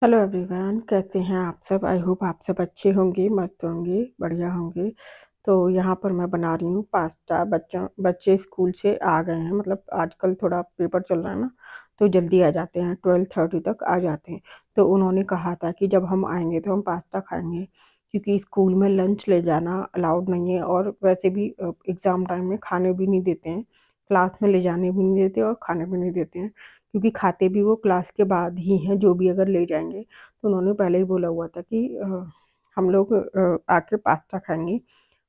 Hello everyone, कैसे हैं आप सब? आई होप आप सब अच्छे होंगे, मस्त होंगे, बढ़िया होंगे। तो यहाँ पर मैं बना रही हूँ पास्ता। बच्चे स्कूल से आ गए हैं, मतलब आजकल थोड़ा पेपर चल रहा है ना, तो जल्दी आ जाते हैं, 12:30 तक आ जाते हैं। तो उन्होंने कहा था कि जब हम आएंगे तो हम पास्ता खाएंगे, क्योंकि स्कूल में लंच ले जाना अलाउड नहीं है, और वैसे भी एग्ज़ाम टाइम में खाने भी नहीं देते हैं। क्लास में ले जाने भी नहीं देते और खाने भी नहीं देते हैं, क्योंकि खाते भी वो क्लास के बाद ही हैं, जो भी अगर ले जाएँगे। तो उन्होंने पहले ही बोला हुआ था कि हम लोग आके पास्ता खाएँगे,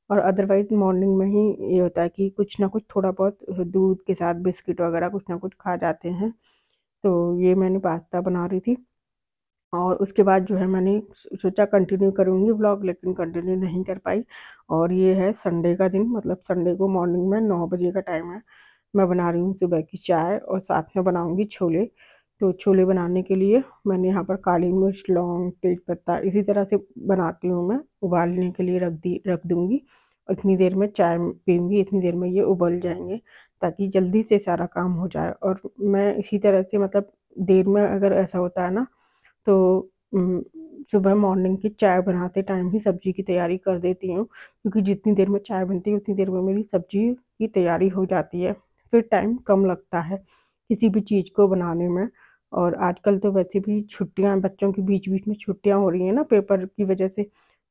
और अदरवाइज़ मॉर्निंग में ही ये होता है कि कुछ ना कुछ थोड़ा बहुत दूध के साथ बिस्किट वगैरह कुछ ना कुछ खा जाते हैं। तो ये मैंने पास्ता बना रही थी, और उसके बाद जो है मैंने सोचा कंटिन्यू करूँगी व्लॉग, लेकिन कंटिन्यू नहीं कर पाई। और ये है संडे का दिन, मतलब संडे को मॉर्निंग में 9 बजे का टाइम है। मैं बना रही हूँ सुबह की चाय, और साथ में बनाऊँगी छोले। तो छोले बनाने के लिए मैंने यहाँ पर काली मिर्च, लौंग, तेजपत्ता इसी तरह से बनाती हूँ मैं, उबालने के लिए रख दूँगी। इतनी देर में चाय पीऊँगी, इतनी देर में ये उबल जाएँगे, ताकि जल्दी से सारा काम हो जाए। और मैं इसी तरह से, मतलब देर में अगर ऐसा होता है ना, तो सुबह मॉर्निंग की चाय बनाते टाइम ही सब्ज़ी की तैयारी कर देती हूँ, क्योंकि जितनी देर में चाय बनती है उतनी देर में मेरी सब्ज़ी की तैयारी हो जाती है। फिर टाइम कम लगता है किसी भी चीज़ को बनाने में। और आजकल तो वैसे भी छुट्टियाँ, बच्चों की बीच-बीच में छुट्टियाँ हो रही हैं ना पेपर की वज़ह से,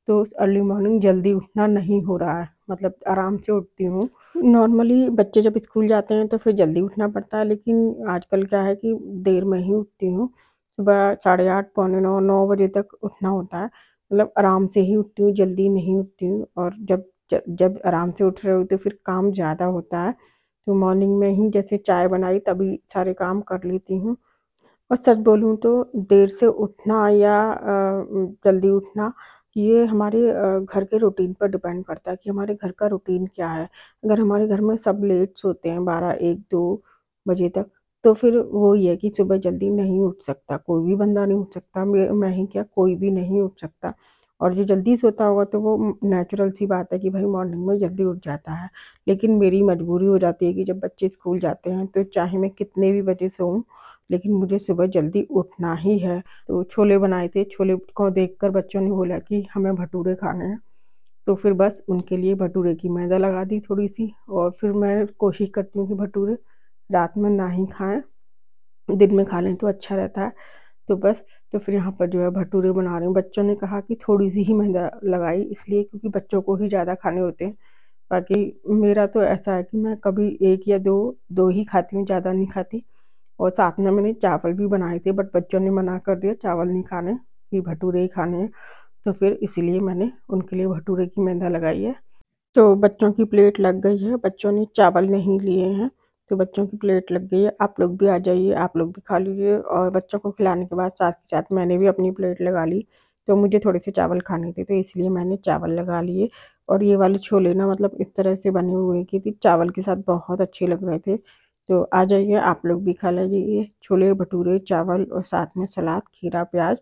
तो अर्ली मॉर्निंग जल्दी उठना नहीं हो रहा है, मतलब आराम से उठती हूँ। नॉर्मली बच्चे जब स्कूल जाते हैं तो फिर जल्दी उठना पड़ता है, लेकिन आजकल क्या है कि देर में ही उठती हूँ। सुबह साढ़े 8, पौने 9, 9 बजे तक उठना होता है। मतलब आराम से ही उठती हूँ, जल्दी नहीं उठती हूँ। और जब आराम से उठ रहे हो तो फिर काम ज़्यादा होता है। तो मॉर्निंग में ही जैसे चाय बनाई तभी सारे काम कर लेती हूँ। और सच बोलूँ तो देर से उठना या जल्दी उठना, ये हमारे घर के रूटीन पर डिपेंड करता है कि हमारे घर का रूटीन क्या है। अगर हमारे घर में सब लेट सोते हैं 12, 1, 2 बजे तक, तो फिर वो ये है कि सुबह जल्दी नहीं उठ सकता, कोई भी बंदा नहीं उठ सकता। मैं ही क्या, कोई भी नहीं उठ सकता। और जो जल्दी सोता होगा तो वो नेचुरल सी बात है कि भाई मॉर्निंग में जल्दी उठ जाता है। लेकिन मेरी मजबूरी हो जाती है कि जब बच्चे स्कूल जाते हैं तो चाहे मैं कितने भी बजे सोऊँ, लेकिन मुझे सुबह जल्दी उठना ही है। तो छोले बनाए थे, छोले को देखकर बच्चों ने बोला कि हमें भटूरे खाने हैं। तो फिर बस उनके लिए भटूरे की मैदा लगा दी थोड़ी-सी, और फिर मैं कोशिश करती हूँ कि भटूरे रात में ना ही खाएँ, दिन में खा लें तो अच्छा रहता है। तो बस, तो फिर यहाँ पर जो है भटूरे बना रही हूँ। बच्चों ने कहा कि थोड़ी-सी ही मैदा लगाई, इसलिए क्योंकि बच्चों को ही ज़्यादा खाने होते हैं। बाकी मेरा तो ऐसा है कि मैं कभी 1 या 2 ही खाती हूँ, ज़्यादा नहीं खाती। और साथ में मैंने चावल भी बनाए थे, बट बच्चों ने मना कर दिया, चावल नहीं खाने, कि भटूरे ही खाने हैं। तो फिर इसीलिए मैंने उनके लिए भटूरे की मैदा लगाई है। तो बच्चों की प्लेट लग गई है, बच्चों ने चावल नहीं लिए हैं, तो बच्चों की प्लेट लग गई है। आप लोग भी आ जाइए, आप लोग भी खा लीजिए। और बच्चों को खिलाने के बाद साथ के साथ मैंने भी अपनी प्लेट लगा ली। तो मुझे थोड़े से चावल खाने थे, तो इसलिए मैंने चावल लगा लिए। और ये वाले छोले ना, मतलब इस तरह से बने हुए कि चावल के साथ बहुत अच्छे लग रहे थे। तो आ जाइए, आप लोग भी खा लीजिए छोले भटूरे, चावल और साथ में सलाद, खीरा, प्याज़।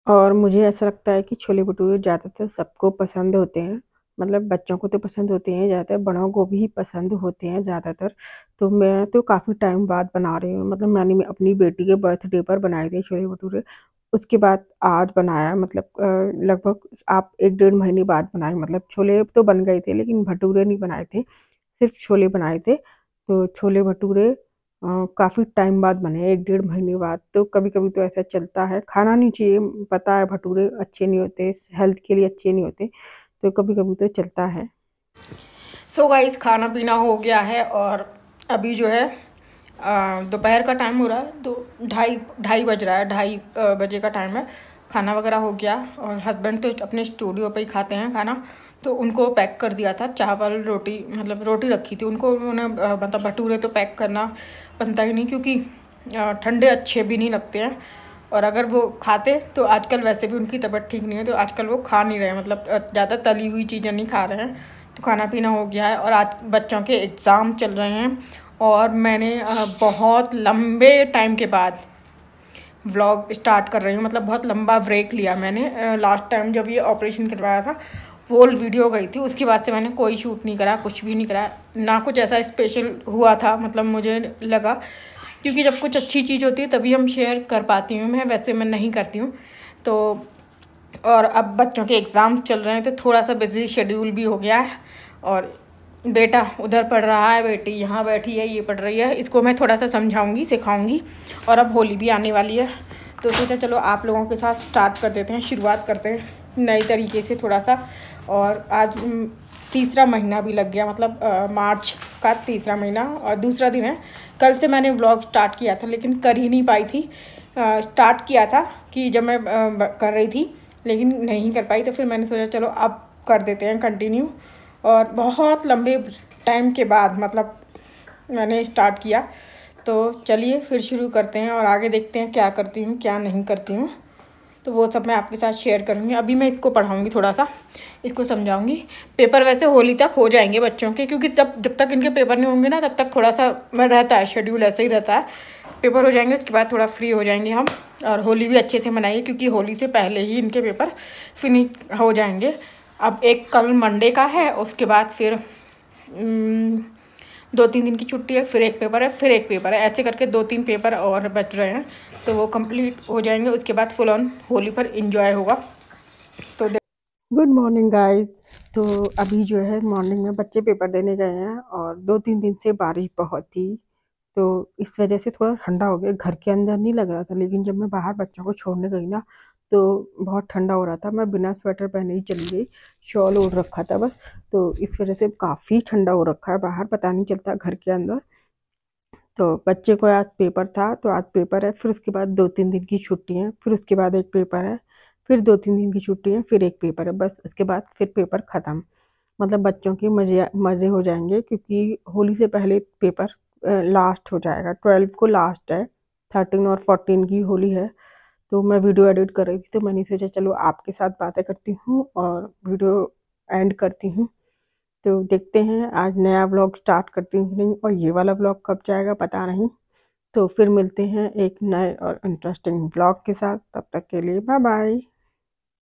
और मुझे ऐसा लगता है कि छोले-भटूरे ज़्यादातर सबको पसंद होते हैं। मतलब बच्चों को तो पसंद होते हैं ज़्यादातर, बड़ों को भी पसंद होते हैं ज़्यादातर। तो मैं तो काफ़ी टाइम बाद बना रही हूँ, मतलब मैंने अपनी बेटी के बर्थडे पर बनाए थे छोले-भटूरे। उसके बाद आज बनाया, मतलब लगभग आप 1 डेढ़ महीने बाद बनाए। मतलब छोले तो बन गए थे, लेकिन भटूरे नहीं बनाए थे, सिर्फ़ छोले बनाए थे। तो छोले-भटूरे काफ़ी टाइम बाद बने, 1 डेढ़ महीने बाद। तो कभी-कभी तो ऐसा चलता है, खाना नहीं चाहिए, पता है भटूरे अच्छे नहीं होते, हेल्थ के लिए अच्छे नहीं होते, तो कभी-कभी तो चलता है। सो गाइस, खाना-पीना हो गया है, और अभी जो है दोपहर का टाइम हो रहा है, तो ढाई ढाई बज रहा है, ढाई बजे का टाइम है। खाना वगैरह हो गया, और हस्बैंड तो अपने स्टूडियो पे ही खाते हैं खाना, तो उनको पैक कर दिया था चावल, रोटी, मतलब रोटी रखी थी उनको। उन्होंने मतलब भटूरे तो पैक करना बनता ही नहीं, क्योंकि ठंडे अच्छे भी नहीं लगते हैं। और अगर वो खाते तो आजकल वैसे भी उनकी तबीयत ठीक नहीं है, तो आजकल वो खा नहीं रहे हैं, मतलब ज़्यादा तली हुई चीज़ें नहीं खा रहे हैं। तो खाना पीना हो गया है, और आज बच्चों के एग्ज़ाम चल रहे हैं, और मैंने बहुत लंबे टाइम के बाद व्लॉग स्टार्ट कर रही हूँ। मतलब बहुत लंबा ब्रेक लिया मैंने। लास्ट टाइम जब ये ऑपरेशन करवाया था वो वीडियो गई थी, उसके बाद से मैंने कोई शूट नहीं करा, कुछ भी नहीं करा, ना कुछ ऐसा स्पेशल हुआ था। मतलब मुझे लगा क्योंकि जब कुछ अच्छी चीज़ होती है तभी हम शेयर कर पाती हूँ, मैं वैसे मैं नहीं करती हूँ। तो और अब बच्चों के एग्ज़ाम चल रहे हैं तो थोड़ा सा बिजी शेड्यूल भी हो गया है। और बेटा उधर पढ़ रहा है, बेटी यहाँ बैठी है, ये पढ़ रही है, इसको मैं थोड़ा सा समझाऊंगी, सिखाऊंगी। और अब होली भी आने वाली है तो सोचा चलो आप लोगों के साथ स्टार्ट कर देते हैं, शुरुआत करते हैं नए तरीके से थोड़ा सा। और आज तीसरा महीना भी लग गया, मतलब मार्च का तीसरा महीना और दूसरा दिन है। कल से मैंने व्लॉग स्टार्ट किया था लेकिन कर ही नहीं पाई थी। स्टार्ट किया था कि जब मैं कर रही थी लेकिन नहीं कर पाई, तो फिर मैंने सोचा चलो अब कर देते हैं कंटिन्यू। और बहुत लंबे टाइम के बाद मतलब मैंने स्टार्ट किया, तो चलिए फिर शुरू करते हैं और आगे देखते हैं क्या करती हूँ क्या नहीं करती हूँ। तो वो सब मैं आपके साथ शेयर करूँगी। अभी मैं इसको पढ़ाऊँगी, थोड़ा सा इसको समझाऊँगी। पेपर वैसे होली तक हो जाएंगे बच्चों के, क्योंकि जब तक इनके पेपर नहीं होंगे ना तब तक थोड़ा सा मैं रहता है, शेड्यूल ऐसे ही रहता है। पेपर हो जाएंगे उसके बाद थोड़ा फ्री हो जाएंगे हम, और होली भी अच्छे से मनाएंगे क्योंकि होली से पहले ही इनके पेपर फिनिश हो जाएंगे। अब एक कल मंडे का है, उसके बाद फिर 2-3 दिन की छुट्टी है, फिर एक पेपर है, फिर एक पेपर है, ऐसे करके 2-3 पेपर और बच रहे हैं। तो वो कंप्लीट हो जाएंगे, उसके बाद फुल ऑन होली पर एंजॉय होगा। तो गुड मॉर्निंग गाइस। तो अभी जो है मॉर्निंग में बच्चे पेपर देने गए हैं और 2-3 दिन से बारिश बहुत थी, तो इस वजह से थोड़ा ठंडा हो गया। घर के अंदर नहीं लग रहा था, लेकिन जब मैं बाहर बच्चों को छोड़ने गई ना तो बहुत ठंडा हो रहा था। मैं बिना स्वेटर पहने ही चली गई, शॉल ओढ़ रखा था बस। तो इस वजह से काफ़ी ठंडा हो रखा है बाहर, पता नहीं चलता घर के अंदर। तो बच्चे को आज पेपर था, तो आज पेपर है, फिर उसके बाद 2-3 दिन की छुट्टी है, फिर उसके बाद एक पेपर है, फिर 2-3 दिन की छुट्टी है, फिर एक पेपर है, बस उसके बाद फिर पेपर ख़त्म। मतलब बच्चों के मज़े मज़े हो जाएंगे, क्योंकि होली से पहले पेपर लास्ट हो जाएगा। 12 को लास्ट है, 13 और 14 की होली है। तो मैं वीडियो एडिट कर रही थी तो मैंने सोचा चलो आपके साथ बातें करती हूँ और वीडियो एंड करती हूँ। तो देखते हैं आज नया व्लॉग स्टार्ट करती हूँ कि नहीं, और ये वाला व्लॉग कब जाएगा पता नहीं। तो फिर मिलते हैं एक नए और इंटरेस्टिंग व्लॉग के साथ, तब तक के लिए बाय बाय।